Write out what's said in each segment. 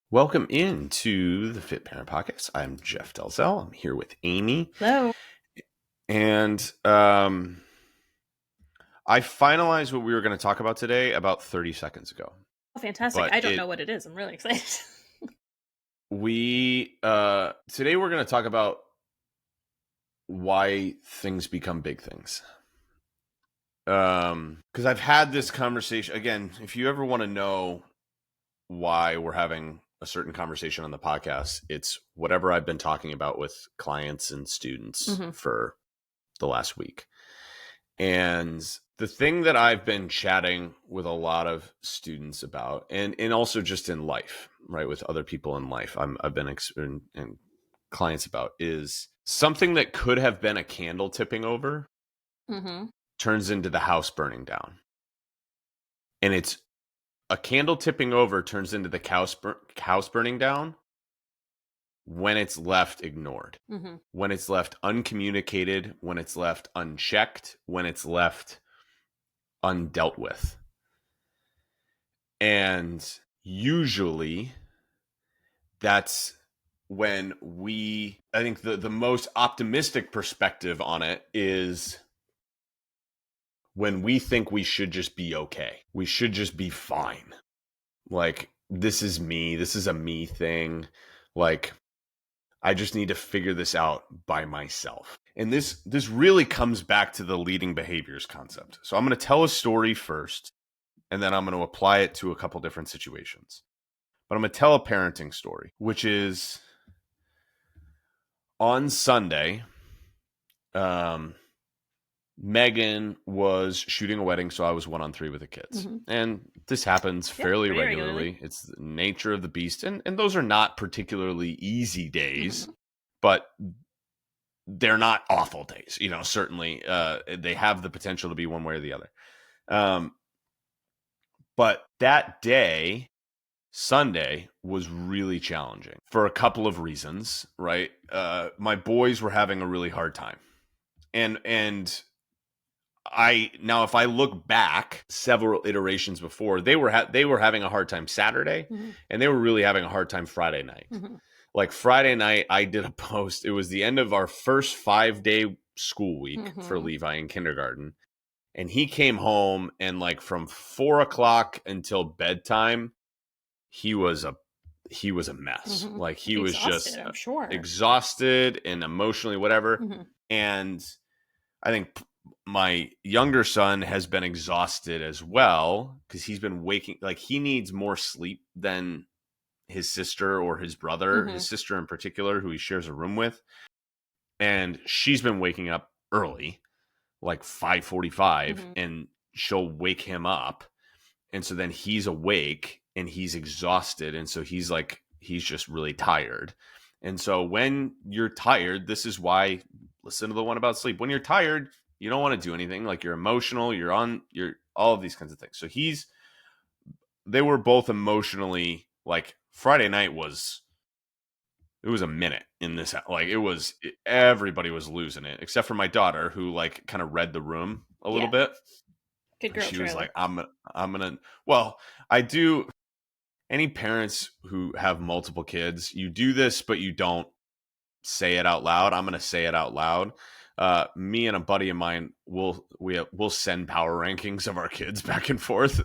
Welcome into the Fit Parent Podcast. I'm Jeff Delzell. I'm here with Amy. Hello. And I finalized what we were going to talk about today about 30 seconds ago. Oh, fantastic. But I don't know what it is. I'm really excited. Today we're going to talk about why things become big things. Because I've had this conversation. Again, if you ever want to know why we're having a certain conversation on the podcast, it's whatever I've been talking about with clients and students for the last week. And the thing that I've been chatting with a lot of students about, and also just in life, right, with other people in life, I've been and clients about, is something that could have been a candle tipping over turns into the house burning down. And it's a candle tipping over turns into the house burning down when it's left ignored, when it's left uncommunicated, when it's left unchecked, when it's left undealt with. And usually that's when I think the most optimistic perspective on it is when we think we should just be okay. We should just be fine. Like, this is me. This is a me thing. Like, I just need to figure this out by myself. And this really comes back to the leading behaviors concept. So I'm going to tell a story first, and then I'm going to apply it to a couple different situations. But I'm going to tell a parenting story, which is on Sunday, Megan was shooting a wedding, so I was 1-on-3 with the kids. And this happens fairly regularly. It's the nature of the beast. And those are not particularly easy days, but they're not awful days. You know, certainly they have the potential to be one way or the other. But that day, Sunday, was really challenging for a couple of reasons, right? My boys were having a really hard time. And if I look back several iterations before, they were having a hard time Saturday, and they were really having a hard time Friday night. Like Friday night, I did a post. It was the end of our first 5-day school week for Levi in kindergarten. And he came home, and like from 4:00 until bedtime, he was a mess. Like he was just I'm sure. exhausted and emotionally whatever. And I think my younger son has been exhausted as well, because he's been waking, like he needs more sleep than his sister or his brother, his sister in particular, who he shares a room with. And she's been waking up early, like 5:45, and she'll wake him up. And so then he's awake and he's exhausted. And so he's just really tired. And so when you're tired, this is why, listen to the one about sleep. When you're tired, you don't want to do anything. Like, you're emotional, you're all of these kinds of things. So they were both emotionally, like, Friday night was a minute in this, like, everybody was losing it, except for my daughter, who like kind of read the room a little bit. Good girl. She was like, I'm gonna, well, I do. Any parents who have multiple kids, you do this, but you don't say it out loud. I'm going to say it out loud. Me and a buddy of mine we'll send power rankings of our kids back and forth,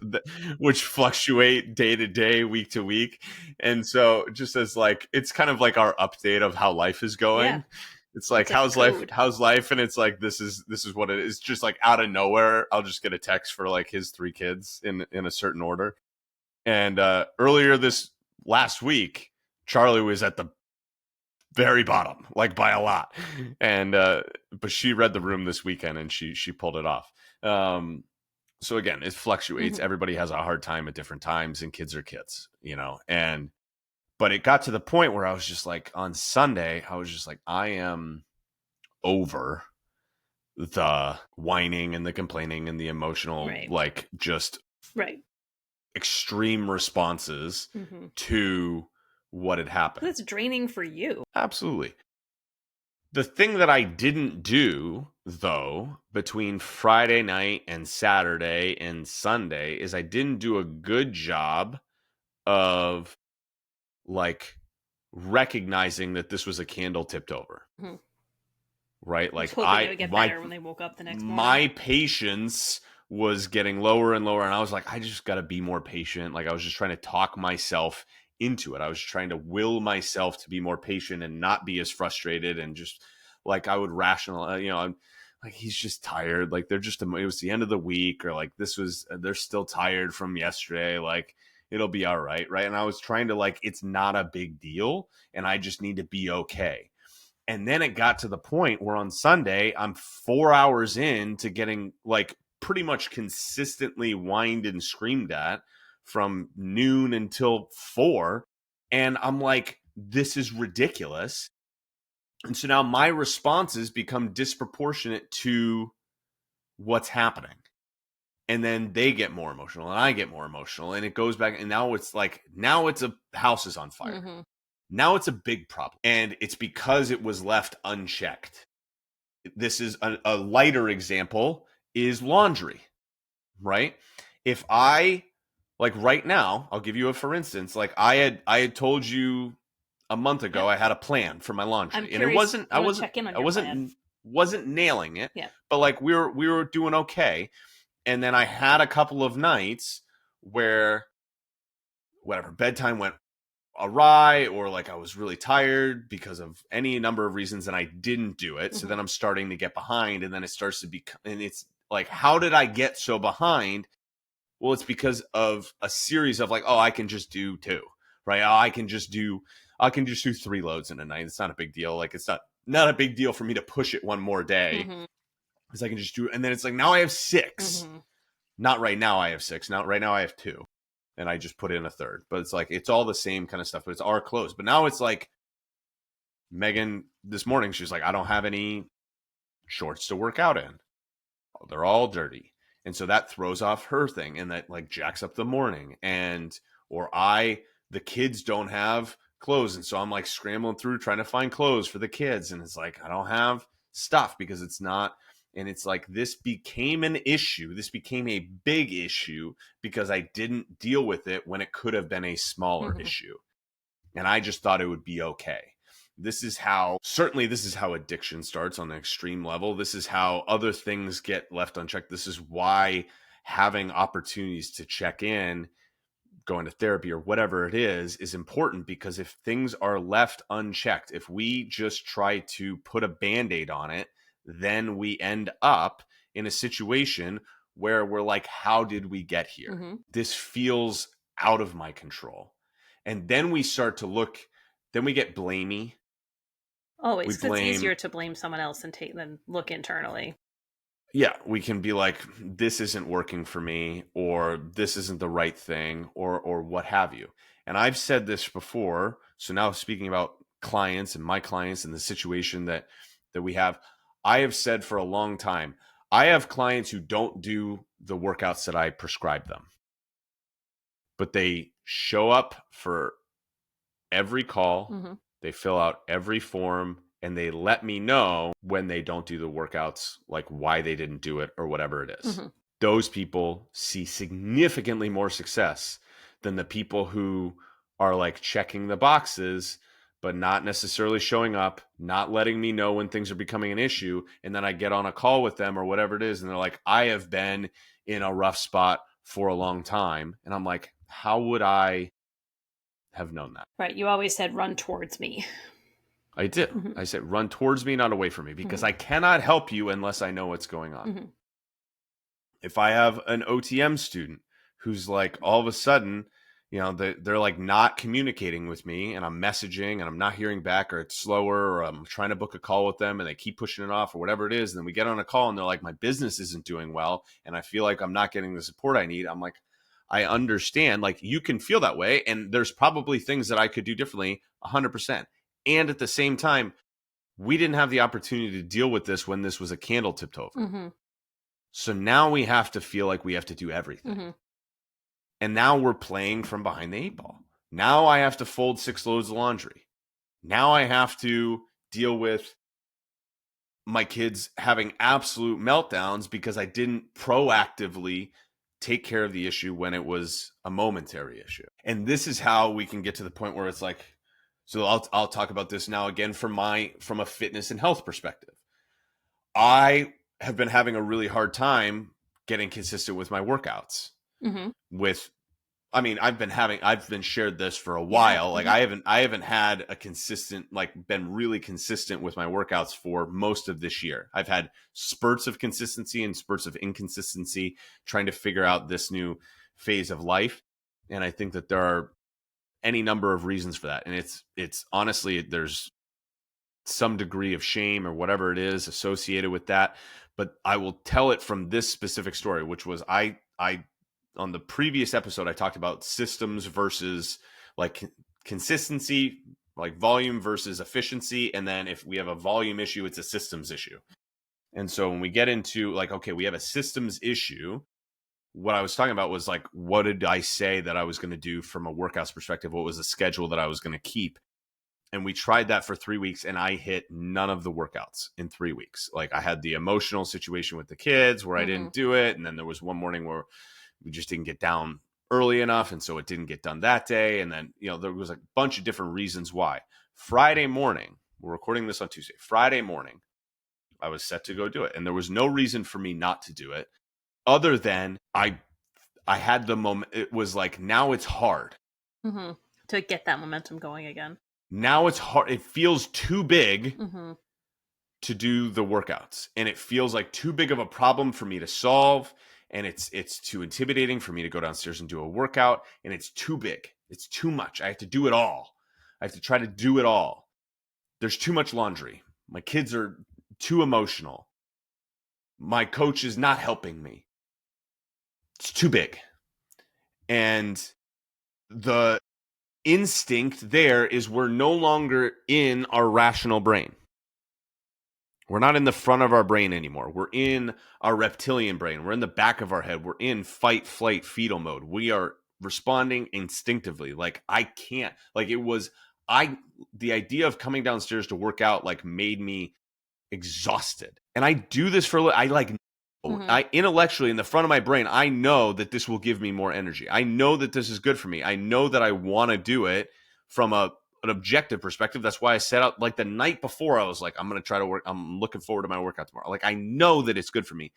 which fluctuate day to day, week to week. And so just as like, it's kind of like our update of how life is going. Yeah. It's like, how's life? And it's like, this is what it is. Just like out of nowhere, I'll just get a text for like his 3 kids in a certain order. And earlier this last week, Charlie was at the very bottom, like by a lot. And but she read the room this weekend, and she pulled it off. So again, it fluctuates. Everybody has a hard time at different times, and kids are kids, you know. But it got to the point where I was just like, on Sunday, I was just like, I am over the whining and the complaining and the emotional, like, just extreme responses to what had happened. It's draining for you. Absolutely. The thing that I didn't do, though, between Friday night and Saturday and Sunday, is I didn't do a good job of like recognizing that this was a candle tipped over. Mhm. Right? I was Like hoping it would get better when they woke up the next morning. my patience was getting lower and lower, and I was like, I just got to be more patient. Like I was just trying to talk myself into it. I was trying to will myself to be more patient and not be as frustrated, and just like I would rationalize, I'm like, he's just tired. Like it was the end of the week, or like they're still tired from yesterday. Like it'll be all right. Right. And I was trying to, like, it's not a big deal and I just need to be okay. And then it got to the point where on Sunday, I'm 4 hours into getting like pretty much consistently whined and screamed at from noon until 4. And I'm like, this is ridiculous. And so now my responses become disproportionate to what's happening. And then they get more emotional and I get more emotional. And it goes back. And now it's like, now it's a house is on fire. Mm-hmm. Now it's a big problem. And it's because it was left unchecked. This is a lighter example is laundry, right? If I, like right now, I'll give you a for instance, like I had told you a month ago, Yep. I had a plan for my I'm laundry, and curious. I want to check in on your plan. wasn't nailing it, Yeah. but like we were doing okay. And then I had a couple of nights where whatever bedtime went awry, or like I was really tired because of any number of reasons and I didn't do it. So then I'm starting to get behind, and then it starts to be, and it's like, how did I get so behind? Well, it's because of a series of like, oh, I can just do two, right? Oh, I can just do 3 loads in a night. It's not a big deal. Like it's not a big deal for me to push it one more day because I can just do it. And then it's like, now I have 6. Not right now I have 6. Now right now I have 2. And I just put in a third. But it's like, it's all the same kind of stuff, but it's our clothes. But now it's like, Megan this morning, she's like, I don't have any shorts to work out in. They're all dirty. And so that throws off her thing, and that like jacks up the morning. And or the kids don't have clothes. And so I'm like scrambling through trying to find clothes for the kids. And it's like, I don't have stuff because it's not. And it's like, this became an issue. This became a big issue because I didn't deal with it when it could have been a smaller issue. And I just thought it would be okay. This is how addiction starts on the extreme level. This is how other things get left unchecked. This is why having opportunities to check in, going to therapy or whatever it is important, because if things are left unchecked, if we just try to put a Band-Aid on it, then we end up in a situation where we're like, how did we get here? This feels out of my control. And then we start to look, then we get blamey. Always, because it's easier to blame someone else than look internally. Yeah, we can be like, this isn't working for me, or this isn't the right thing, or what have you. And I've said this before. So now speaking about clients and my clients and the situation that we have, I have said for a long time, I have clients who don't do the workouts that I prescribe them, but they show up for every call, they fill out every form, and they let me know when they don't do the workouts, like why they didn't do it or whatever it is. Those people see significantly more success than the people who are like checking the boxes, but not necessarily showing up, not letting me know when things are becoming an issue. And then I get on a call with them or whatever it is, and they're like, I have been in a rough spot for a long time. And I'm like, how would I have known that? Right. You always said, run towards me. I did. I said, run towards me, not away from me, because I cannot help you unless I know what's going on. If I have an OTM student who's like, all of a sudden, they're like not communicating with me, and I'm messaging and I'm not hearing back, or it's slower, or I'm trying to book a call with them and they keep pushing it off or whatever it is. And then we get on a call and they're like, my business isn't doing well, and I feel like I'm not getting the support I need. I'm like, I understand. Like, you can feel that way. And there's probably things that I could do differently, 100%. And at the same time, we didn't have the opportunity to deal with this when this was a candle tipped over. So now we have to feel like we have to do everything. And now we're playing from behind the 8 ball. Now I have to fold 6 loads of laundry. Now I have to deal with my kids having absolute meltdowns because I didn't proactively take care of the issue when it was a momentary issue. And this is how we can get to the point where it's like, so I'll talk about this now again from a fitness and health perspective. I have been having a really hard time getting consistent with my workouts. I've been shared this for a while. Like I haven't had a consistent, like been really consistent with my workouts for most of this year. I've had spurts of consistency and spurts of inconsistency trying to figure out this new phase of life. And I think that there are any number of reasons for that. And it's honestly, there's some degree of shame or whatever it is associated with that. But I will tell it from this specific story, which was I on the previous episode, I talked about systems versus like consistency, like volume versus efficiency. And then if we have a volume issue, it's a systems issue. And so when we get into like, okay, we have a systems issue, what I was talking about was like, what did I say that I was going to do from a workouts perspective? What was the schedule that I was going to keep? And we tried that for 3 weeks and I hit none of the workouts in 3 weeks. Like I had the emotional situation with the kids where I didn't do it. And then there was one morning where we just didn't get down early enough. And so it didn't get done that day. And then, there was a bunch of different reasons why. Friday morning, we're recording this on Tuesday. Friday morning, I was set to go do it. And there was no reason for me not to do it other than I had the moment. It was like, now it's hard. To get that momentum going again. Now it's hard. It feels too big to do the workouts. And it feels like too big of a problem for me to solve. And it's too intimidating for me to go downstairs and do a workout. And it's too big. It's too much. I have to do it all. I have to try to do it all. There's too much laundry. My kids are too emotional. My coach is not helping me. It's too big. And the instinct there is we're no longer in our rational brain. We're not in the front of our brain anymore. We're in our reptilian brain. We're in the back of our head. We're in fight, flight, fetal mode. We are responding instinctively. Like I can't, like it was, the idea of coming downstairs to work out like made me exhausted. And I do this I intellectually in the front of my brain, I know that this will give me more energy. I know that this is good for me. I know that I want to do it from an objective perspective. That's why I set out like the night before I was like, I'm going to try to work. I'm looking forward to my workout tomorrow. Like I know that it's good for me,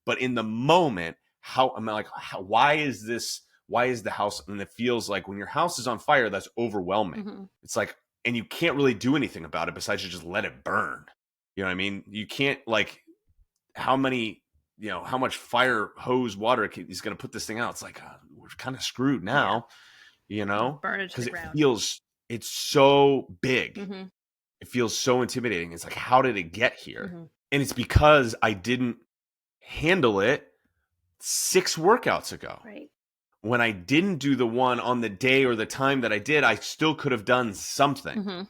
but in the moment, why is the house? And it feels like when your house is on fire, that's overwhelming. It's like, and you can't really do anything about it besides just let it burn. You know what I mean? You can't like how much fire hose water is going to put this thing out. It's like, we're kind of screwed now, Burn it to the ground. It's so big. It feels so intimidating. It's like, how did it get here? And it's because I didn't handle it 6 workouts ago. Right. When I didn't do the one on the day or the time that I did, I still could have done something.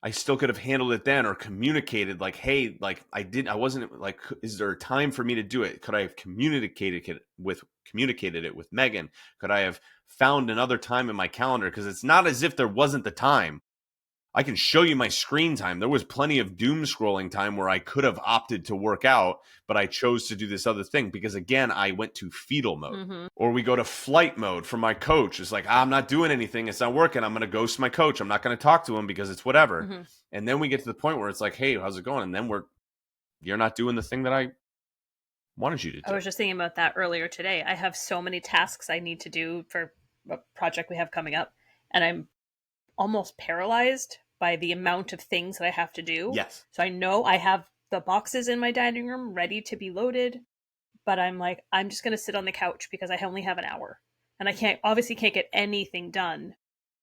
I still could have handled it then or communicated like, hey, like I wasn't like, is there a time for me to do it? Could I have communicated it with Megan? Could I have found another time in my calendar? Because it's not as if there wasn't the time. I can show you my screen time. There was plenty of doom scrolling time where I could have opted to work out, but I chose to do this other thing because, again, I went to fetal mode. Or we go to flight mode for my coach. It's like, I'm not doing anything. It's not working. I'm going to ghost my coach. I'm not going to talk to him because it's whatever. And then we get to the point where it's like, hey, how's it going? And then you're not doing the thing that I wanted you to do. I was just thinking about that earlier today. I have so many tasks I need to do for a project we have coming up, and I'm almost paralyzed by the amount of things that I have to do. Yes. So I know I have the boxes in my dining room ready to be loaded, but I'm like, I'm just going to sit on the couch because I only have an hour. And I obviously can't get anything done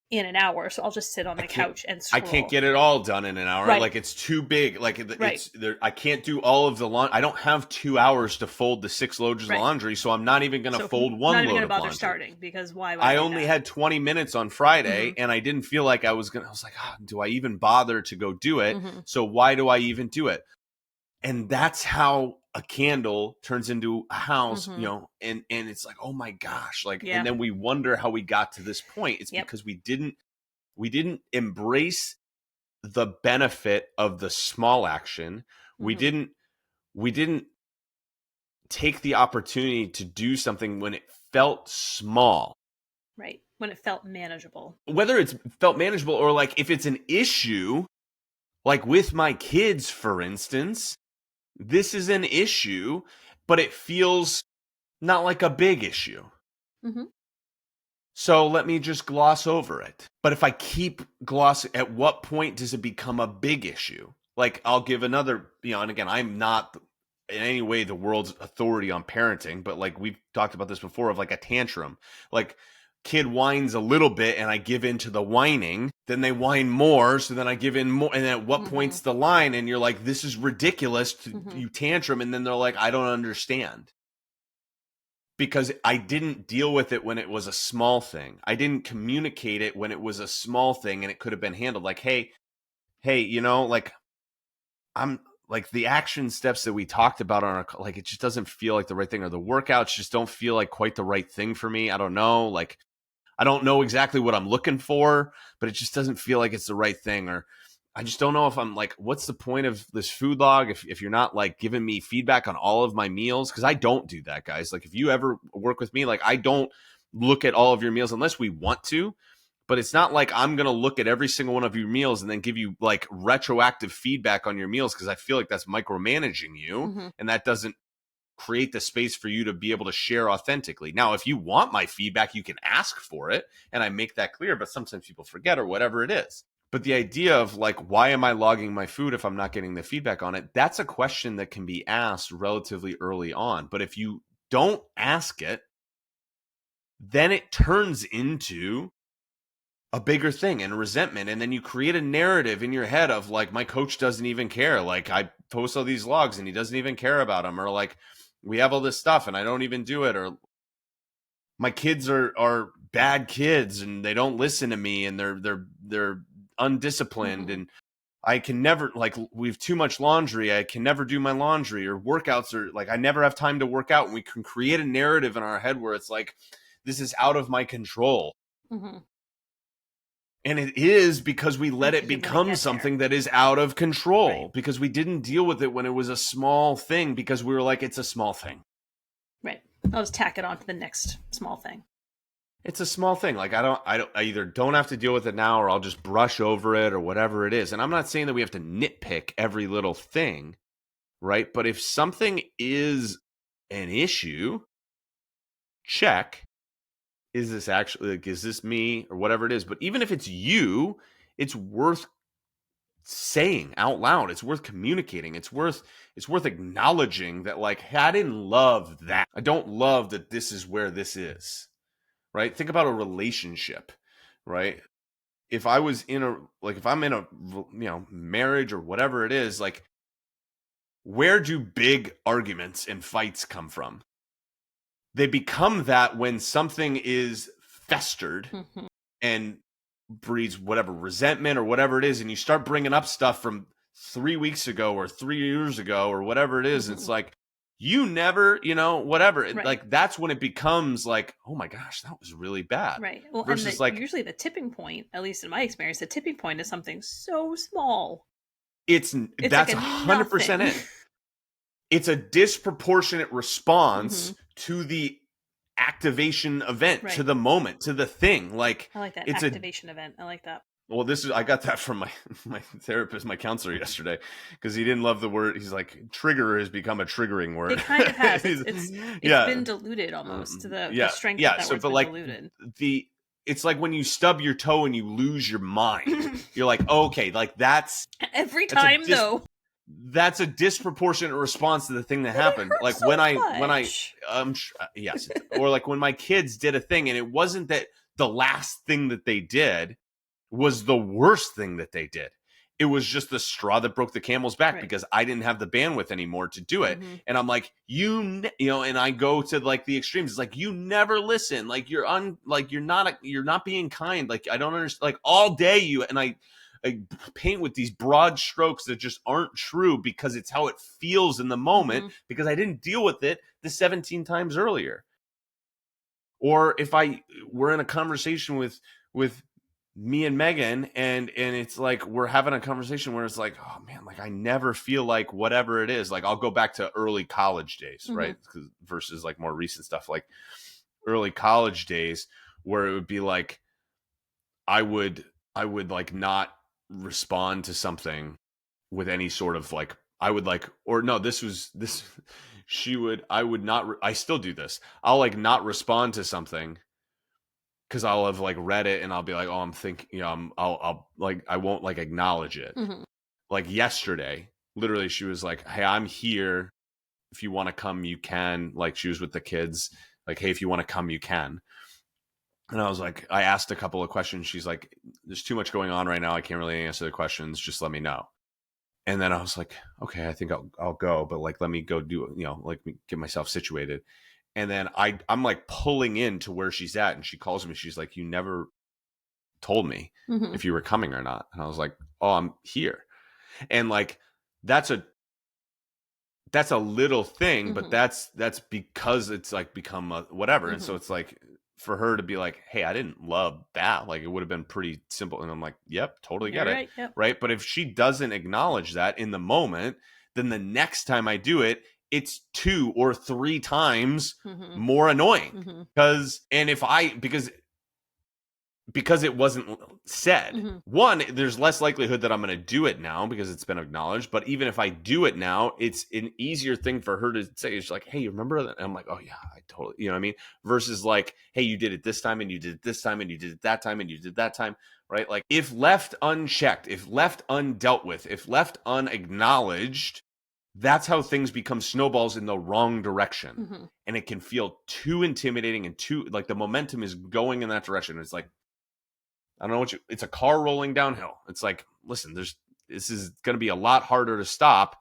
in an hour, so I'll just sit on the couch and scroll. I can't get it all done in an hour. Right. Like it's too big. Like right. I can't do all of the laundry. I don't have 2 hours to fold the 6 loads of laundry, so I'm not even going to fold one load of laundry. Not even going to bother starting because why would I only had 20 minutes on Friday, and I didn't feel like I was like, do I even bother to go do it? So why do I even do it? And that's how a candle turns into a house, and it's like, oh my gosh, like, and then we wonder how we got to this point. It's because we didn't embrace the benefit of the small action. We didn't take the opportunity to do something when it felt small. Right. When it felt manageable. Whether it's felt manageable or like if it's an issue, like with my kids, for instance, this is an issue, but it feels not like a big issue. Mm-hmm. So let me just gloss over it. But if I keep glossing, at what point does it become a big issue? Like I'll give another, and again, I'm not in any way the world's authority on parenting, but like we've talked about this before of like a tantrum. Like kid whines a little bit and I give in to the whining, then they whine more, so then I give in more. And then at what point's the line? And you're like, this is ridiculous to you tantrum. And then they're like, I don't understand. Because I didn't deal with it when it was a small thing. I didn't communicate it when it was a small thing and it could have been handled. Like, hey, like I'm like the action steps that we talked about on our, like, it just doesn't feel like the right thing, or the workouts just don't feel like quite the right thing for me. I don't know. Like, I don't know exactly what I'm looking for, but it just doesn't feel like it's the right thing. Or I just don't know if I'm like, what's the point of this food log if you're not like giving me feedback on all of my meals? Because I don't do that, guys. Like if you ever work with me, like I don't look at all of your meals unless we want to. But it's not like I'm going to look at every single one of your meals and then give you like retroactive feedback on your meals, because I feel like that's micromanaging you, and that doesn't create the space for you to be able to share authentically. Now, if you want my feedback, you can ask for it, and I make that clear, but sometimes people forget or whatever it is. But the idea of like, why am I logging my food if I'm not getting the feedback on it? That's a question that can be asked relatively early on. But if you don't ask it, then it turns into a bigger thing and resentment. And then you create a narrative in your head of like, my coach doesn't even care. Like I post all these logs and he doesn't even care about them. Or like, we have all this stuff and I don't even do it. Or my kids are bad kids and they don't listen to me and they're undisciplined. And I can never, like, we have too much laundry. I can never do my laundry, or workouts are like, I never have time to work out. And we can create a narrative in our head where it's like, this is out of my control. And it is, because we let it become something that is out of control, because we didn't deal with it when it was a small thing, because we were like, it's a small thing. Right. I'll just tack it on to the next small thing. It's a small thing. Like I either don't have to deal with it now, or I'll just brush over it, or whatever it is. And I'm not saying that we have to nitpick every little thing, right? But if something is an issue, check. Is this actually, like, is this me or whatever it is? But even if it's you, it's worth saying out loud. It's worth communicating. It's worth acknowledging that, like, hey, I didn't love that. I don't love that this is where this is, right? Think about a relationship, right? If I was in a, like, if I'm in a, marriage or whatever it is, like, where do big arguments and fights come from? They become that when something is festered and breeds whatever resentment or whatever it is, and you start bringing up stuff from 3 weeks ago or 3 years ago or whatever it is. It's like, you never, whatever. Like, that's when it becomes like, oh my gosh, that was really bad. Right. Well, versus and usually the tipping point, at least in my experience, the tipping point is something so small. That's like 100% it. It's a disproportionate response to the activation event, to the moment, to the thing. Like, I like that, it's activation event. I like that. Well, I got that from my therapist, my counselor yesterday, because he didn't love the word. He's like, trigger has become a triggering word. It kind of has. It's been diluted almost to the strength of that word's been diluted. It's like when you stub your toe and you lose your mind. You're like, oh, okay, like that's every time though. That's a disproportionate response to the thing that happened. Like so yes, or like when my kids did a thing, and it wasn't that the last thing that they did was the worst thing that they did. It was just the straw that broke the camel's back, because I didn't have the bandwidth anymore to do it. And I'm like, and I go to like the extremes. It's like, you never listen. Like you're not being kind. Like, I don't understand. Like all day I paint with these broad strokes that just aren't true, because it's how it feels in the moment, because I didn't deal with it the 17 times earlier. Or if we're in a conversation with me and Megan, and it's like we're having a conversation where it's like, oh man, like I never feel like whatever it is. Like I'll go back to early college days, right? Versus like more recent stuff, like early college days where it would be like I would like not respond to something with any sort of like I would like or no this she would I would not I still do this. I'll like not respond to something because I'll have like read it and I'll be like, oh, I'm thinking, you know, I'll like I won't like acknowledge it. Like yesterday, literally she was like, hey, I'm here. If you want to come, you can. Like she was with the kids. Like, hey, if you want to come, you can. And I was like, I asked a couple of questions. She's like, there's too much going on right now. I can't really answer the questions. Just let me know. And then I was like, okay, I think I'll go, but like, let me go do, you know, like get myself situated. And then I'm like pulling in to where she's at. And she calls me. She's like, you never told me if you were coming or not. And I was like, oh, I'm here. And like, that's a little thing, but that's because it's like become a whatever. And so it's like for her to be like, hey, I didn't love that. Like it would have been pretty simple. And I'm like, yep, totally get it. Yep. Right. But if she doesn't acknowledge that in the moment, then the next time I do it, it's 2 or 3 times more annoying. Because it wasn't said. One, there's less likelihood that I'm going to do it now because it's been acknowledged. But even if I do it now, it's an easier thing for her to say. It's like, hey, you remember that? And I'm like, oh yeah, I totally, you know what I mean? Versus like, hey, you did it this time and you did it this time and you did it that time and you did that time, right? Like if left unchecked, if left undealt with, if left unacknowledged, that's how things become snowballs in the wrong direction. And it can feel too intimidating and too, like the momentum is going in that direction. It's like, I don't know it's a car rolling downhill. It's like, listen, this is going to be a lot harder to stop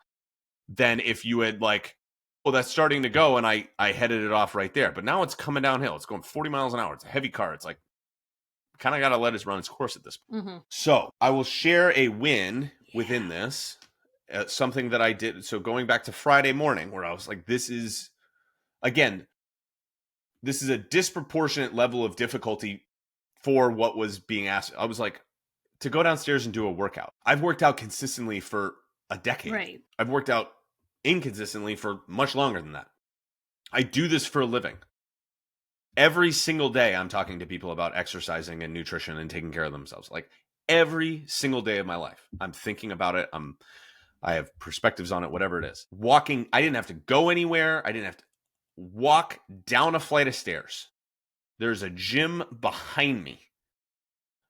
than if you had like, well, that's starting to go. And I headed it off right there, but now it's coming downhill. It's going 40 miles an hour. It's a heavy car. It's like, kind of got to let it run its course at this point. So I will share a win within this, something that I did. So going back to Friday morning where I was like, this is a disproportionate level of difficulty for what was being asked. I was like, to go downstairs and do a workout. I've worked out consistently for a decade. Right. I've worked out inconsistently for much longer than that. I do this for a living. Every single day I'm talking to people about exercising and nutrition and taking care of themselves. Like every single day of my life, I'm thinking about it. I have perspectives on it, whatever it is. Walking, I didn't have to go anywhere. I didn't have to walk down a flight of stairs. There's a gym behind me.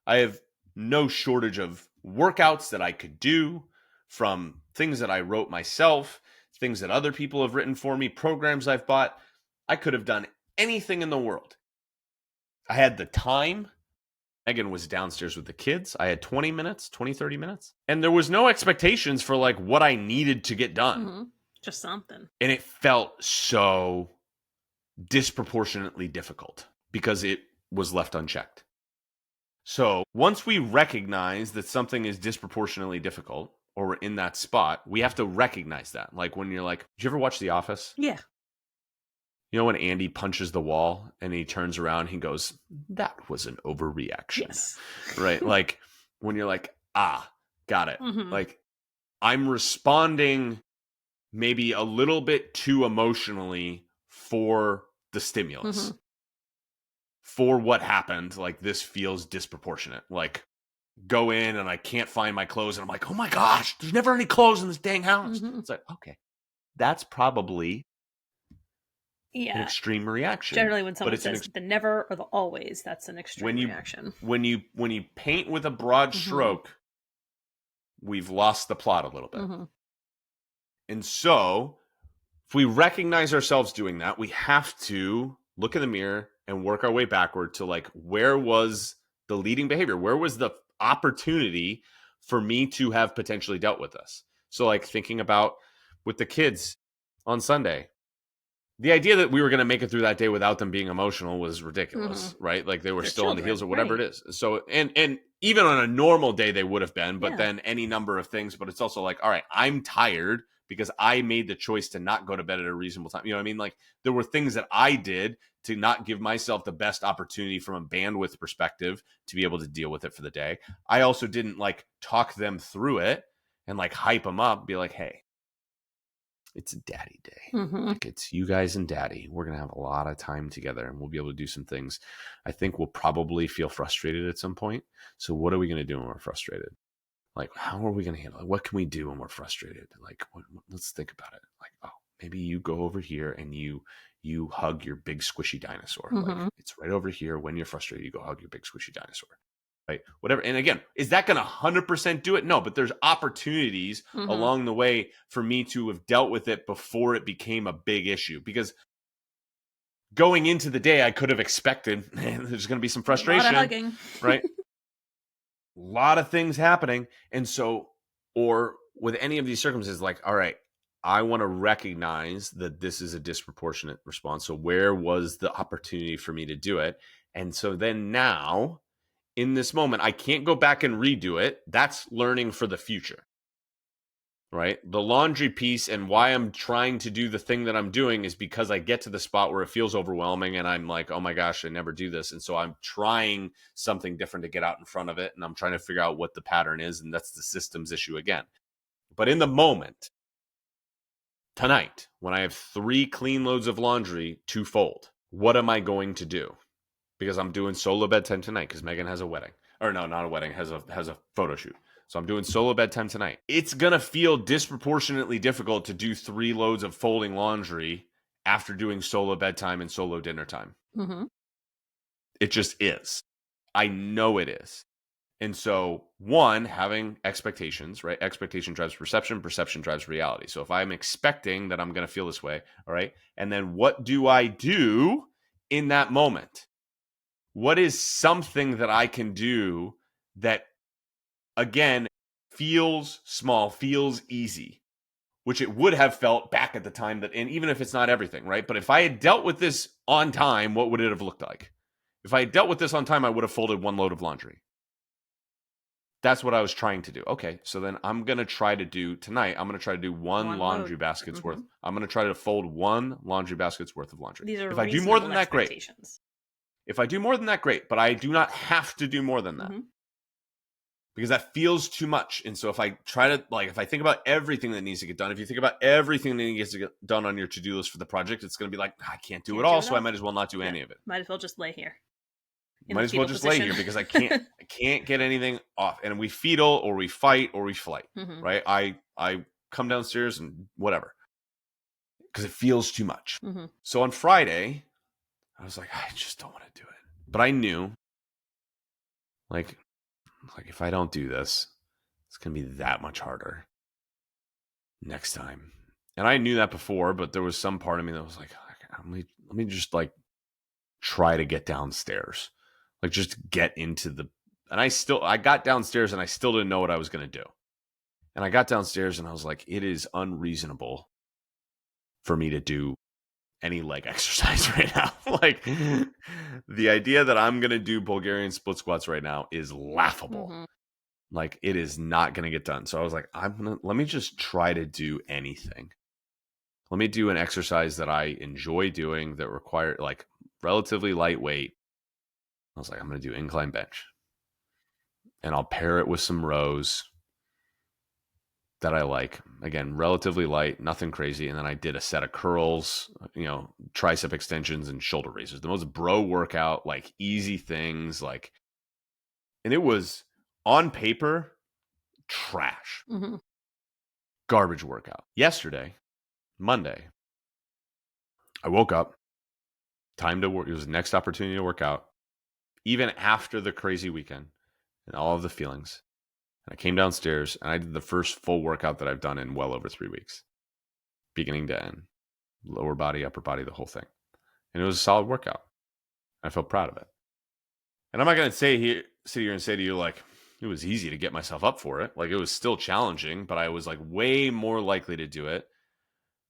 I have no shortage of workouts that I could do, from things that I wrote myself, things that other people have written for me, programs I've bought. I could have done anything in the world. I had the time. Megan was downstairs with the kids. I had 20 minutes, 30 minutes. And there was no expectations for like what I needed to get done. Just something. And it felt so disproportionately difficult because it was left unchecked. So once we recognize that something is disproportionately difficult or we're in that spot, we have to recognize that. Like when you're like, did you ever watch The Office? Yeah. You know when Andy punches the wall and he turns around, he goes, that was an overreaction. Yes. Right? Like when you're like, got it. Like I'm responding maybe a little bit too emotionally for the stimulus. For what happened, like this feels disproportionate. Like go in and I can't find my clothes and I'm like, oh my gosh, there's never any clothes in this dang house. It's like, okay, that's probably an extreme reaction. Generally when someone says the never or the always, that's an extreme reaction. When you paint with a broad stroke, we've lost the plot a little bit. And so if we recognize ourselves doing that, we have to look in the mirror and work our way backward to like, where was the leading behavior? Where was the opportunity for me to have potentially dealt with this? So like thinking about with the kids on Sunday, the idea that we were going to make it through that day without them being emotional was ridiculous, right? Like they're still children, on the heels or whatever it is. So, and even on a normal day, they would have been, but then any number of things, but it's also like, all right, I'm tired because I made the choice to not go to bed at a reasonable time. You know what I mean? Like there were things that I did to not give myself the best opportunity from a bandwidth perspective to be able to deal with it for the day. I also didn't like talk them through it and like hype them up, be like, hey, it's a daddy day. Mm-hmm. Like, it's you guys and daddy. We're going to have a lot of time together and we'll be able to do some things. I think we'll probably feel frustrated at some point. So what are we going to do when we're frustrated? Like, how are we going to handle it? What can we do when we're frustrated? Like, let's think about it. Like, oh, maybe you go over here and you hug your big squishy dinosaur. Mm-hmm. Like, it's right over here. When you're frustrated, you go hug your big squishy dinosaur. Right? Whatever. And again, is that going to 100% do it? No, but there's opportunities Mm-hmm. along the way for me to have dealt with it before it became a big issue. Because going into the day, I could have expected, man, there's going to be some frustration. A lot of hugging. Right? A lot of things happening. And so, or with any of these circumstances, like, all right, I want to recognize that this is a disproportionate response. So where was the opportunity for me to do it? And so then now, in this moment, I can't go back and redo it. That's learning for the future, right? The laundry piece and why I'm trying to do the thing that I'm doing is because I get to the spot where it feels overwhelming and I'm like, oh my gosh, I never do this. And so I'm trying something different to get out in front of it. And I'm trying to figure out what the pattern is. And that's the systems issue again. But in the moment, tonight, when I have 3 clean loads of laundry to fold, what am I going to do? Because I'm doing solo bedtime tonight because Megan has a wedding. Or no, not a wedding, has a photo shoot. So I'm doing solo bedtime tonight. It's going to feel disproportionately difficult to do 3 loads of folding laundry after doing solo bedtime and solo dinner time. Mm-hmm. It just is. I know it is. And so, one, having expectations, right? Expectation drives perception, perception drives reality. So if I'm expecting that I'm going to feel this way, all right? And then what do I do in that moment? What is something that I can do that, again, feels small, feels easy, which it would have felt back at the time that, and even if it's not everything, right? But if I had dealt with this on time, what would it have looked like? If I had dealt with this on time, I would have folded 1 load of laundry. That's what I was trying to do. Okay, so then I'm going to try to do tonight, I'm going to try to do one laundry load. basket's Mm-hmm. worth. I'm going to try to fold 1 laundry basket's worth of laundry. These are if I do more than that, great. expectations. If I do more than that, great. But I do not have to do more than that. Mm-hmm. Because that feels too much. And so if I try to, like, if I think about everything that needs to get done, if you think about everything that needs to get done on your to-do list for the project, it's going to be like, I can't do it all, so I might as well not do any of it. Might as well just lay here. Might as well just lay here because I can't get anything off. And we fetal or we fight or we flight, mm-hmm. right? I come downstairs and whatever because it feels too much. Mm-hmm. So on Friday, I was like, I just don't want to do it. But I knew, like if I don't do this, it's going to be that much harder next time. And I knew that before, but there was some part of me that was like, let me just like try to get downstairs. Like just get into the, and I got downstairs and I still didn't know what I was going to do. And I got downstairs and I was like, it is unreasonable for me to do any leg exercise right now. Like the idea that I'm going to do Bulgarian split squats right now is laughable. Mm-hmm. Like it is not going to get done. So I was like, let me just try to do anything. Let me do an exercise that I enjoy doing that require like relatively lightweight. I was like, I'm going to do incline bench. And I'll pair it with some rows that I like. Again, relatively light, nothing crazy. And then I did a set of curls, tricep extensions and shoulder raises. The most bro workout, like easy things, like, and it was on paper, trash. Mm-hmm. Garbage workout. Yesterday, Monday, I woke up, time to work. It was the next opportunity to work out, even after the crazy weekend and all of the feelings. And I came downstairs and I did the first full workout that I've done in well over 3 weeks, beginning to end, lower body, upper body, the whole thing. And it was a solid workout. I felt proud of it. And I'm not going to sit here and say to you, like, it was easy to get myself up for it. Like, it was still challenging, but I was like way more likely to do it.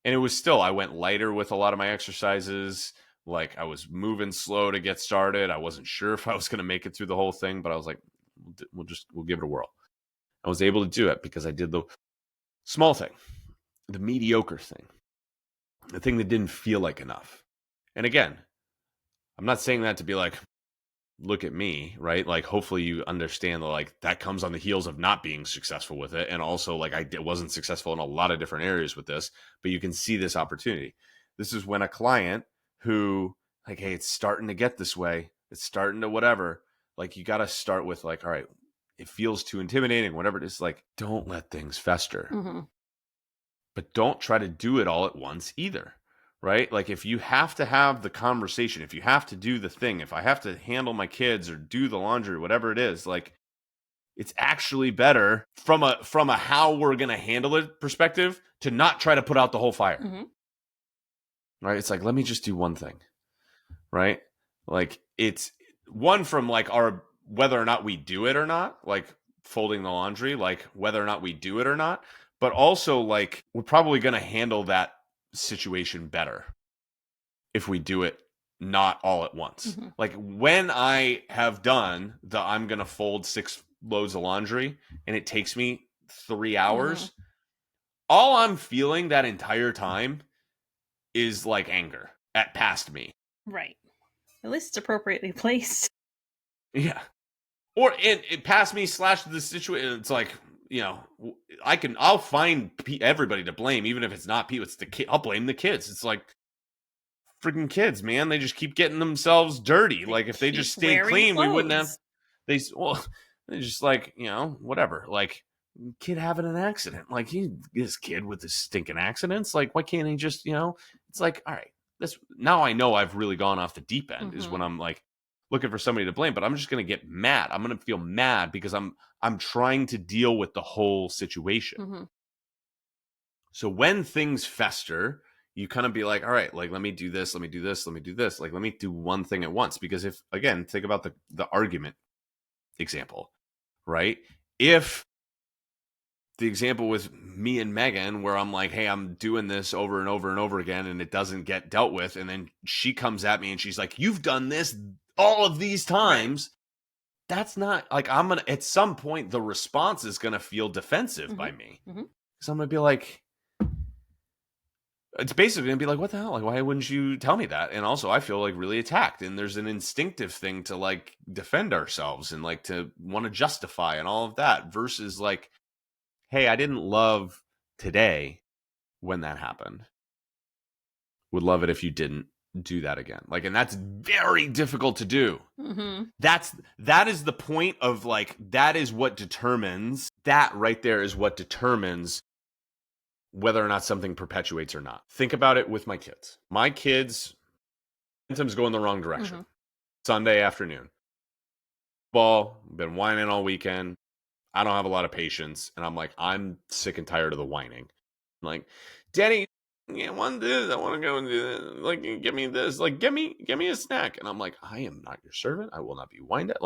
And it was still, I went lighter with a lot of my exercises. Like, I was moving slow to get started. I wasn't sure if I was going to make it through the whole thing, but I was like, we'll give it a whirl. I was able to do it because I did the small thing, the mediocre thing, the thing that didn't feel like enough. And again, I'm not saying that to be like, look at me, right? Like, hopefully you understand that, like, that comes on the heels of not being successful with it. And also, like, wasn't successful in a lot of different areas with this, but you can see this opportunity. This is when a client who, like, hey, it's starting to get this way, it's starting to whatever, like, you got to start with, like, all right, it feels too intimidating, whatever it is, like, don't let things fester, Mm-hmm. but don't try to do it all at once either. Right? Like, if you have to have the conversation, if you have to do the thing, if I have to handle my kids or do the laundry, whatever it is, like, it's actually better from a how we're going to handle it perspective to not try to put out the whole fire. Mm-hmm. Right? It's like, let me just do one thing. Right? Like, it's one from, like, our whether or not we do it or not, like folding the laundry, like whether or not we do it or not, but also, like, we're probably going to handle that situation better if we do it not all at once. Mm-hmm. Like, when I have done I'm going to fold 6 loads of laundry and it takes me 3 Mm-hmm. hours, all I'm feeling that entire time is like anger at past me. Right. At least it's appropriately placed. Yeah. Or it past me slash the situation. It's like, I'll find everybody to blame, even if it's not people, it's the kid. I'll blame the kids. It's like, freaking kids, man. They just keep getting themselves dirty. They Like, if they just keep stayed wearing clean, we wouldn't have. clothes. Well, they just, like, whatever. Like, kid having an accident. Like, this kid with his stinking accidents. Like, why can't he just, It's like, all right, this now I know I've really gone off the deep end. Is Mm-hmm. when I'm like looking for somebody to blame. But I'm just gonna get mad. I'm gonna feel mad because I'm trying to deal with the whole situation. Mm-hmm. So when things fester, you kind of be like, all right, like, let me do this, let me do this, let me do this. Like, let me do one thing at once. Because if, again, think about the argument example, right? If the example with me and Megan, where I'm like, hey, I'm doing this over and over and over again, and it doesn't get dealt with. And then she comes at me and she's like, you've done this all of these times. Right. That's not like, at some point, the response is going to feel defensive Mm-hmm. by me. Mm-hmm. So I'm going to be like, it's basically gonna be like, what the hell? Like, why wouldn't you tell me that? And also, I feel like really attacked. And there's an instinctive thing to, like, defend ourselves and, like, to want to justify and all of that versus, like, hey, I didn't love today when that happened. Would love it if you didn't do that again. Like, and that's very difficult to do. Mm-hmm. That is the point of, like, that right there is what determines whether or not something perpetuates or not. Think about it with my kids. My kids sometimes go in the wrong direction. Mm-hmm. Sunday afternoon. Ball, been whining all weekend. I don't have a lot of patience. And I'm like, I'm sick and tired of the whining. I'm like, Daddy, I want this. I want to go and do this. Like, give me this. Like, give me a snack. And I'm like, I am not your servant. I will not be whined at.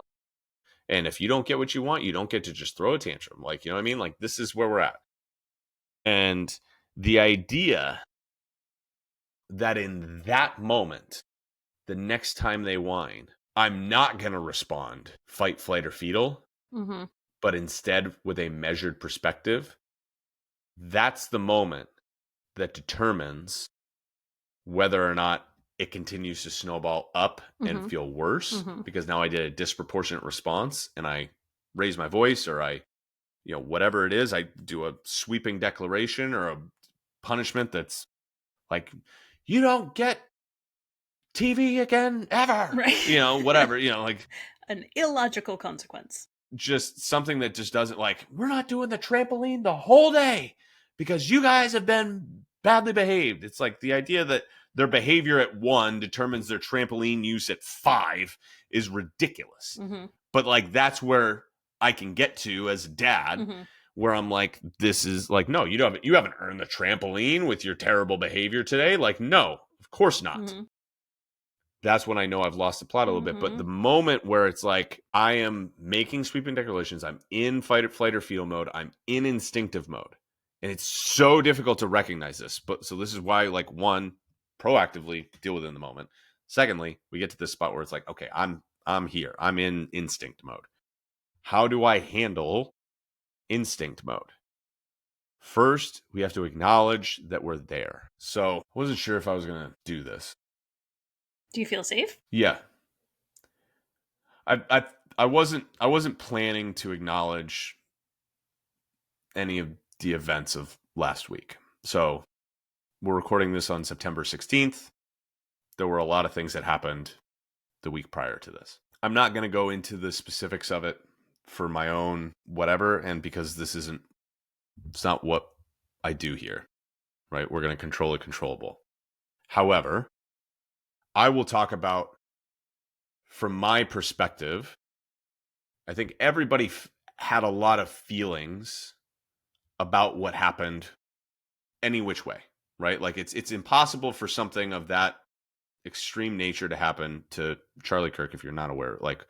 And if you don't get what you want, you don't get to just throw a tantrum. Like, you know what I mean? Like, this is where we're at. And the idea that in that moment, the next time they whine, I'm not going to respond fight, flight, or fetal, Mm-hmm. but instead with a measured perspective. That's the moment that determines whether or not it continues to snowball up and Mm-hmm. feel worse, Mm-hmm. because now I did a disproportionate response and I raise my voice, or I, whatever it is, I do a sweeping declaration or a punishment that's like, you don't get TV again ever, Right. whatever, like, An illogical consequence. just something that just doesn't, like, we're not doing the trampoline the whole day because you guys have been badly behaved. It's like the idea that their behavior at 1 determines their trampoline use at 5 is ridiculous. Mm-hmm. But, like, that's where I can get to as a dad, Mm-hmm. where I'm like, this is like, no, you haven't earned the trampoline with your terrible behavior today. Like, no, of course not. Mm-hmm. That's when I know I've lost the plot a little bit. But Mm-hmm. the moment where it's like, I am making sweeping declarations, I'm in fight, flight, or fetal mode, I'm in instinctive mode. And it's so difficult to recognize this. But so this is why, like, one, proactively deal with it in the moment. Secondly, we get to this spot where it's like, okay, I'm here. I'm in instinct mode. How do I handle instinct mode? First, we have to acknowledge that we're there. So I wasn't sure if I was going to do this. Do you feel safe? Yeah. I wasn't planning to acknowledge any of the events of last week. So we're recording this on September 16th. There were a lot of things that happened the week prior to this. I'm not going to go into the specifics of it for my own whatever, and because it's not what I do here, right? We're going to control the controllable. However, I will talk about, from my perspective, I think everybody had a lot of feelings about what happened any which way, right? Like it's impossible for something of that extreme nature to happen to Charlie Kirk if you're not aware. Like,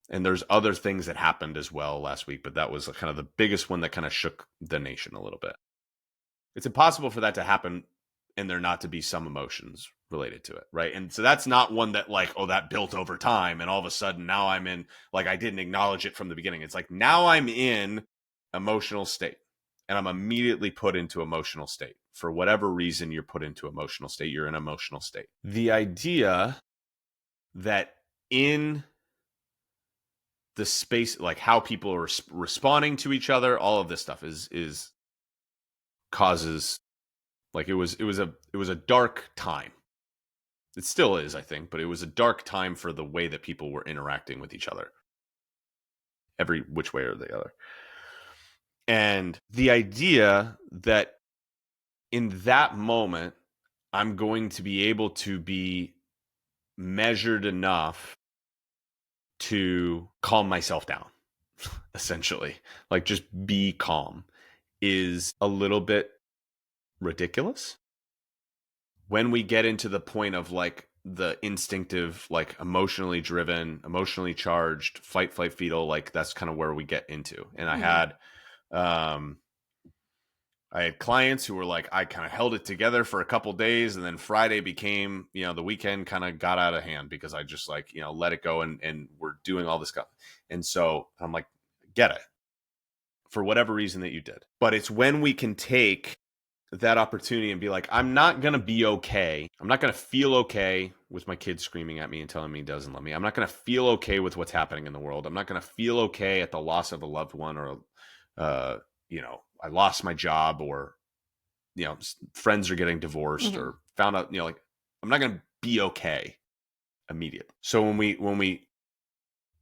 and there's other things that happened as well last week, but that was kind of the biggest one that kind of shook the nation a little bit. It's impossible for that to happen and there not to be some emotions related to it, right? And so that's not one that like, oh, that built over time and all of a sudden now I'm in, like, I didn't acknowledge it from the beginning. It's like now I'm in emotional state and I'm immediately put into emotional state. For whatever reason you're put into emotional state, you're in emotional state. The idea that in the space, like how people are responding to each other, all of this stuff is causes, like, it was a dark time. It still is, I think, but it was a dark time for the way that people were interacting with each other, every which way or the other. And the idea that in that moment, I'm going to be able to be measured enough to calm myself down, essentially, like just be calm, is a little bit ridiculous. When we get into the point of like the instinctive, like emotionally driven, emotionally charged, fight, flight, fetal, like that's kind of where we get into. And um, I had clients who were like, I kind of held it together for a couple days, and then Friday became, the weekend kind of got out of hand because I just like, let it go, and we're doing all this stuff. And so I'm like, get it, for whatever reason that you did. But it's when we can take that opportunity and be like, I'm not going to be okay. I'm not going to feel okay with my kid screaming at me and telling me he doesn't love me. I'm not going to feel okay with what's happening in the world. I'm not going to feel okay at the loss of a loved one, or, I lost my job, or, friends are getting divorced, Mm-hmm. or found out, like, I'm not going to be okay immediately. So when we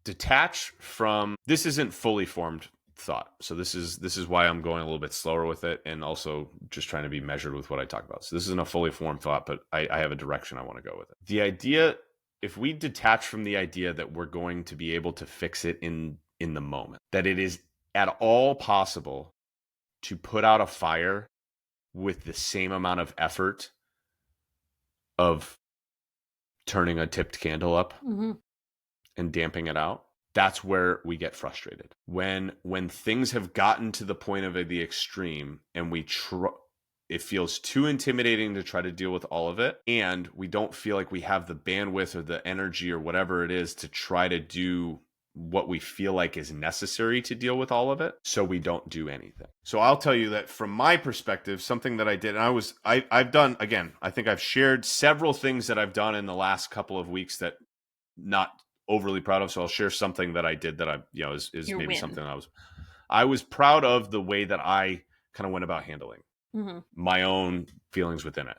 detach from, this isn't fully formed thought. So this is why I'm going a little bit slower with it, and also just trying to be measured with what I talk about. So this isn't a fully formed thought, but I have a direction I want to go with it. The idea, if we detach from the idea that we're going to be able to fix it in the moment, that it is at all possible to put out a fire with the same amount of effort of turning a tipped candle up Mm-hmm. and damping it out, that's where we get frustrated. When things have gotten to the point of the extreme, and it feels too intimidating to try to deal with all of it, and we don't feel like we have the bandwidth or the energy or whatever it is to try to do what we feel like is necessary to deal with all of it, so we don't do anything. So I'll tell you that from my perspective, something that I did, and I've done, again, I think I've shared several things that I've done in the last couple of weeks that not overly proud of. So I'll share something that I did that I, is Your maybe win. something I was proud of, the way that I kind of went about handling Mm-hmm. my own feelings within it,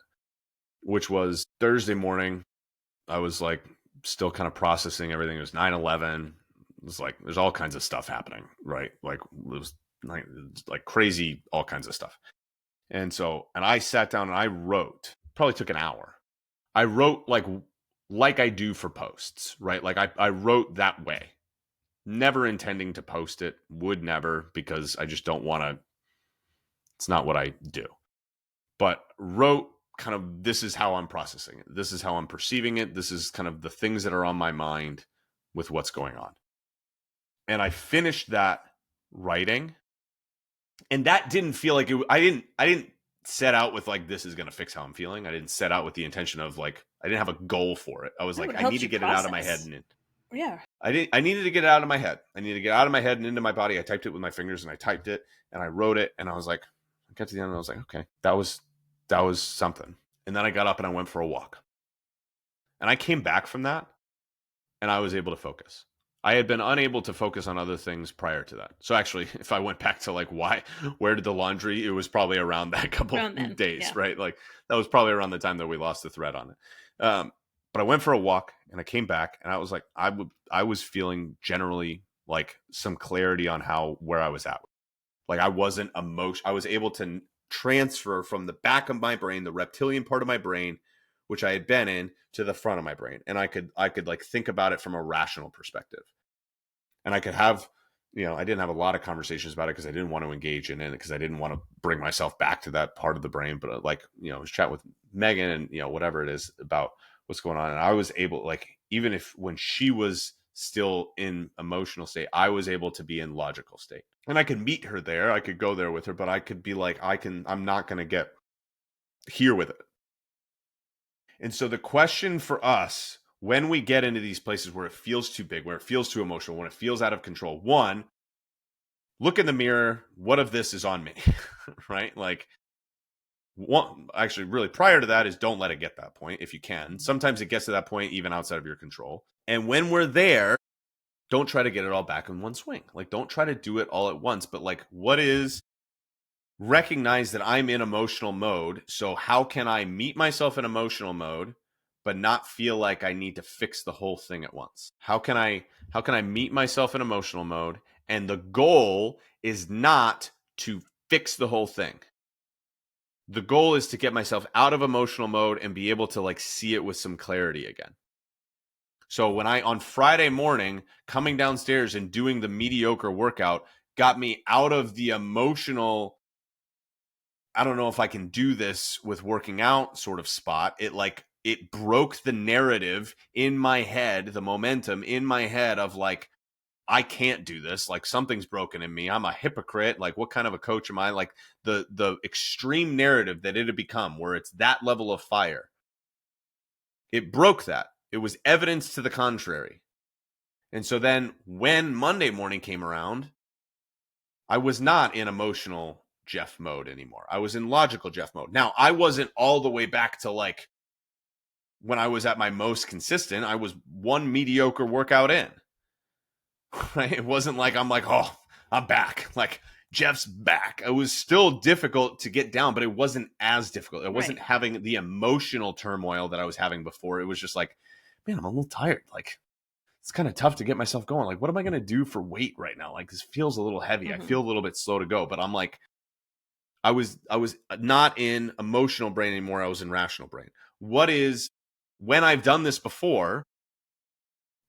which was Thursday morning. I was like still kind of processing everything. It was 9/11. It was like, there's all kinds of stuff happening, right? Like it was like crazy, all kinds of stuff. And I sat down and I wrote, probably took an hour. I wrote like I do for posts, right? Like I wrote that way, never intending to post it, would never, because I just don't want to, it's not what I do. But wrote kind of, this is how I'm processing it. This is how I'm perceiving it. This is kind of the things that are on my mind with what's going on. And I finished that writing, and that didn't feel like it. I didn't set out with like, this is going to fix how I'm feeling. I didn't set out with the intention of like, I didn't have a goal for it. I was No, like, it I need helps to you get it out of my head, process. and Yeah. I needed to get it out of my head. I needed to get it out of my head and into my body. I typed it with my fingers, and I typed it and I wrote it, and I was like, I got to the end and I was like, okay, that was something. And then I got up and I went for a walk. And I came back from that and I was able to focus. I had been unable to focus on other things prior to that. So actually, if I went back to like where did the laundry, it was probably around that couple Around then, days, yeah. right? Like that was probably around the time that we lost the thread on it. But I went for a walk and I came back and I was like, I was feeling generally like some clarity on where I was at. Like I wasn't I was able to transfer from the back of my brain, the reptilian part of my brain, which I had been in, to the front of my brain. And I could like think about it from a rational perspective. And I could have, I didn't have a lot of conversations about it because I didn't want to engage in it because I didn't want to bring myself back to that part of the brain. But I was chatting with Megan and, whatever it is about what's going on. And I was able, like, even if when she was still in emotional state, I was able to be in logical state. And I could meet her there. I could go there with her, but I could be like, I'm not going to get here with it. And so the question for us, when we get into these places where it feels too big, where it feels too emotional, when it feels out of control, one, look in the mirror. What of this is on me? Right? Like, one, actually, really prior to that is don't let it get that point if you can. Sometimes it gets to that point even outside of your control. And when we're there, don't try to get it all back in one swing. Like, don't try to do it all at once. But like, recognize that I'm in emotional mode. So how can I meet myself in emotional mode, but not feel like I need to fix the whole thing at once? How can I meet myself in emotional mode? And the goal is not to fix the whole thing. The goal is to get myself out of emotional mode and be able to like see it with some clarity again. So when on Friday morning, coming downstairs and doing the mediocre workout got me out of the emotional, I don't know if I can do this with working out sort of spot. It broke the narrative in my head, the momentum in my head of like, I can't do this. Like something's broken in me. I'm a hypocrite. Like what kind of a coach am I? Like the extreme narrative that it had become where it's that level of fire. It broke that. It was evidence to the contrary. And so then when Monday morning came around, I was not in emotional Jeff mode anymore. I was in logical Jeff mode. Now, I wasn't all the way back to like when I was at my most consistent. I was one mediocre workout in. Right? It wasn't like I'm like, oh, I'm back. Like Jeff's back. It was still difficult to get down, but it wasn't as difficult. It wasn't having the emotional turmoil that I was having before. It was just like, man, I'm a little tired. Like it's kind of tough to get myself going. Like, what am I going to do for weight right now? Like this feels a little heavy. I feel a little bit slow to go, but I'm like, I was not in emotional brain anymore. I was in rational brain. When I've done this before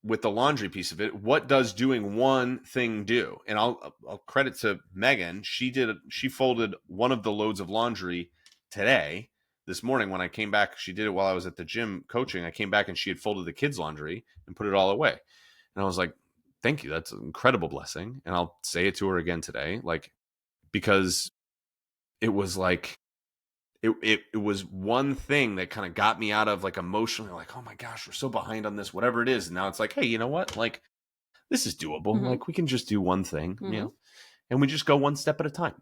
with the laundry piece of it, what does doing one thing do? And I'll credit to Megan. She folded one of the loads of laundry today, this morning when I came back. She did it while I was at the gym coaching. I came back and she had folded the kids' laundry and put it all away. And I was like, thank you. That's an incredible blessing. And I'll say it to her again today, like, because it was like, it was one thing that kind of got me out of like emotionally like, oh my gosh, we're so behind on this, whatever it is. And now it's like, hey, you know what? Like, this is doable. Like, we can just do one thing, and we just go one step at a time.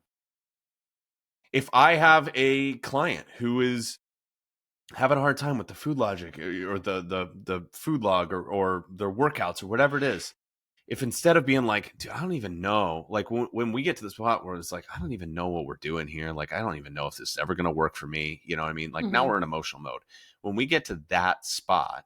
If I have a client who is having a hard time with the food logic or the food log or their workouts or whatever it is, if instead of being like, dude, I don't even know, like when we get to the spot where it's like, I don't even know what we're doing here. Like, I don't even know if this is ever going to work for me. You know what I mean? Like now we're in emotional mode. When we get to that spot,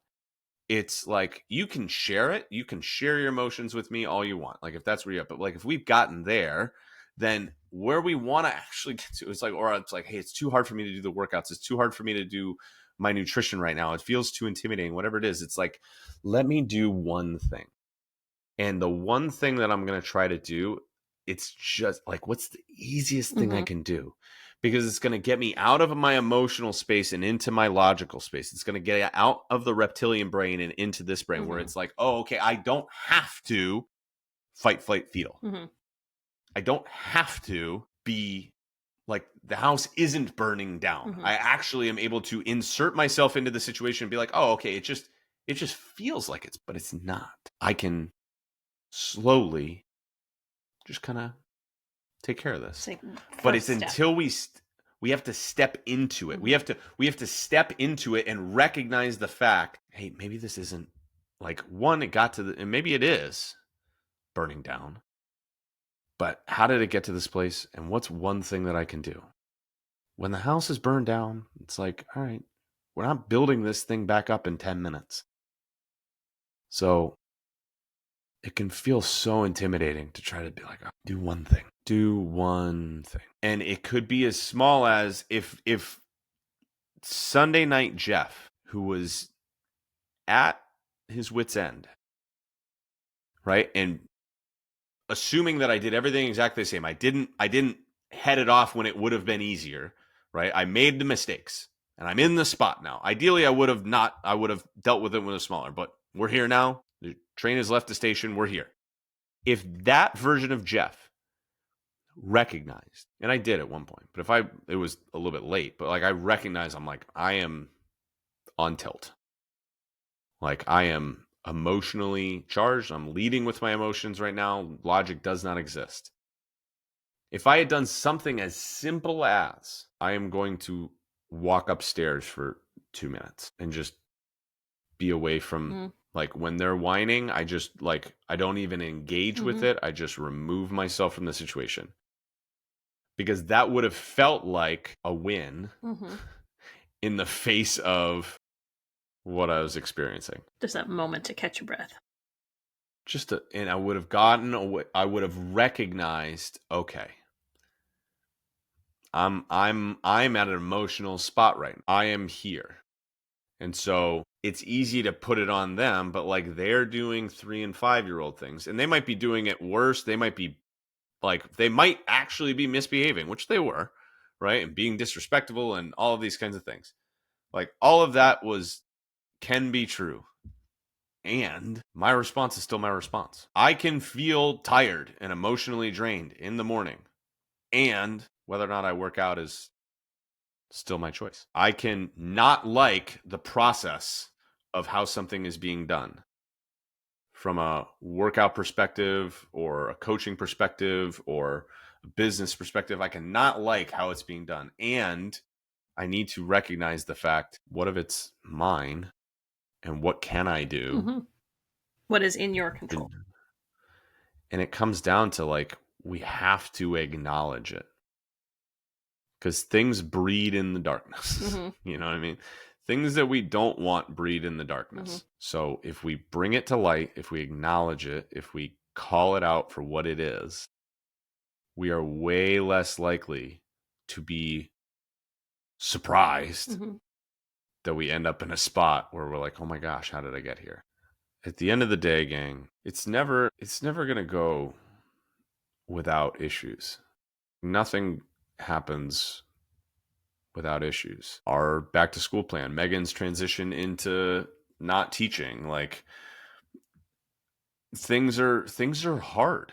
it's like, you can share it. You can share your emotions with me all you want. Like if that's where you're at. But like, if we've gotten there, then where we want to actually get to, it's like, or it's like, hey, it's too hard for me to do the workouts. It's too hard for me to do my nutrition right now. It feels too intimidating, whatever it is. It's like, let me do one thing. And the one thing that I'm going to try to do, it's just like, what's the easiest thing I can do? Because it's going to get me out of my emotional space and into my logical space. It's going to get out of the reptilian brain and into this brain where it's like, oh, okay, I don't have to fight, flight, feel. I don't have to be like the house isn't burning down. I actually am able to insert myself into the situation and be like, oh, okay, it just feels like but it's not. I can slowly just kind of take care of this. Like but it's until we We have to step into it. Mhm. We have to step into it and recognize the fact, hey, maybe this isn't like one, it got to the, and maybe it is burning down. But how did it get to this place? And what's one thing that I can do? When the house is burned down, it's like, all right, we're not building this thing back up in 10 minutes. So it can feel so intimidating to try to be like, oh, do one thing, do one thing. And it could be as small as if Sunday night Jeff, who was at his wit's end, right? And assuming that I did everything exactly the same, I didn't head it off when it would have been easier, right? I made the mistakes and I'm in the spot now. Ideally, I would have dealt with it when it was smaller, but we're here now. The train has left the station. We're here. If that version of Jeff recognized, and I did at one point, but it was a little bit late, but like I recognize, I'm like, I am on tilt. Like I am emotionally charged. I'm leading with my emotions right now. Logic does not exist. If I had done something as simple as I am going to walk upstairs for 2 minutes and just be away from like when they're whining, I just like, I don't even engage with it. I just remove myself from the situation because that would have felt like a win in the face of what I was experiencing. Just that moment to catch your breath. And I would have gotten away, I would have recognized, okay, I'm at an emotional spot right now. I am here. And so it's easy to put it on them, but like they're doing 3 and 5-year-old things and they might be doing it worse. They might be like, they might actually be misbehaving, which they were, right? And being disrespectful and all of these kinds of things. Like all of that can be true. And my response is still my response. I can feel tired and emotionally drained in the morning. And whether or not I work out is still my choice. I can not like the process of how something is being done from a workout perspective or a coaching perspective or a business perspective. I cannot like how it's being done. And I need to recognize the fact, what if it's mine and what can I do? What is in your control? And it comes down to like, we have to acknowledge it because things breed in the darkness. You know what I mean? Things that we don't want breed in the darkness. So if we bring it to light, if we acknowledge it, if we call it out for what it is, we are way less likely to be surprised that we end up in a spot where we're like, oh my gosh, how did I get here? At the end of the day, gang, it's never going to go without issues. Nothing happens without issues. Our back to school plan, Megan's transition into not teaching, like things are hard.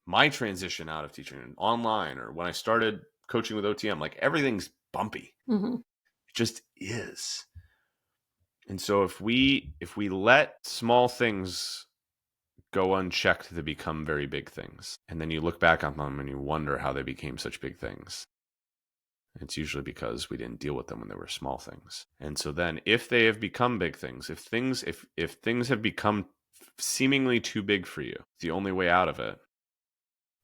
My transition out of teaching online or when I started coaching with OTM, like everything's bumpy. It just is. And so if we let small things go unchecked, they become very big things. And then you look back on them and you wonder how they became such big things. It's usually because we didn't deal with them when they were small things. And so then if they have become big things, if things have become seemingly too big for you, the only way out of it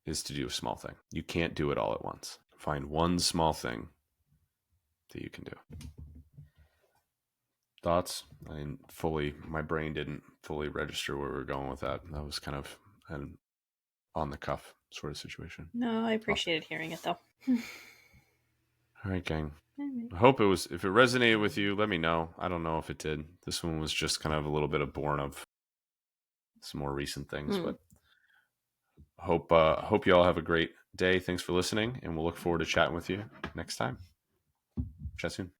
is to do a small thing. You can't do it all at once. Find one small thing that you can do. Thoughts? My brain didn't fully register where we were going with that. That was kind of an on the cuff sort of situation. No, I appreciated hearing it though. All right, gang. I hope if it resonated with you, let me know. I don't know if it did. This one was just kind of a little bit of born of some more recent things, but hope you all have a great day. Thanks for listening, and we'll look forward to chatting with you next time. Chat soon.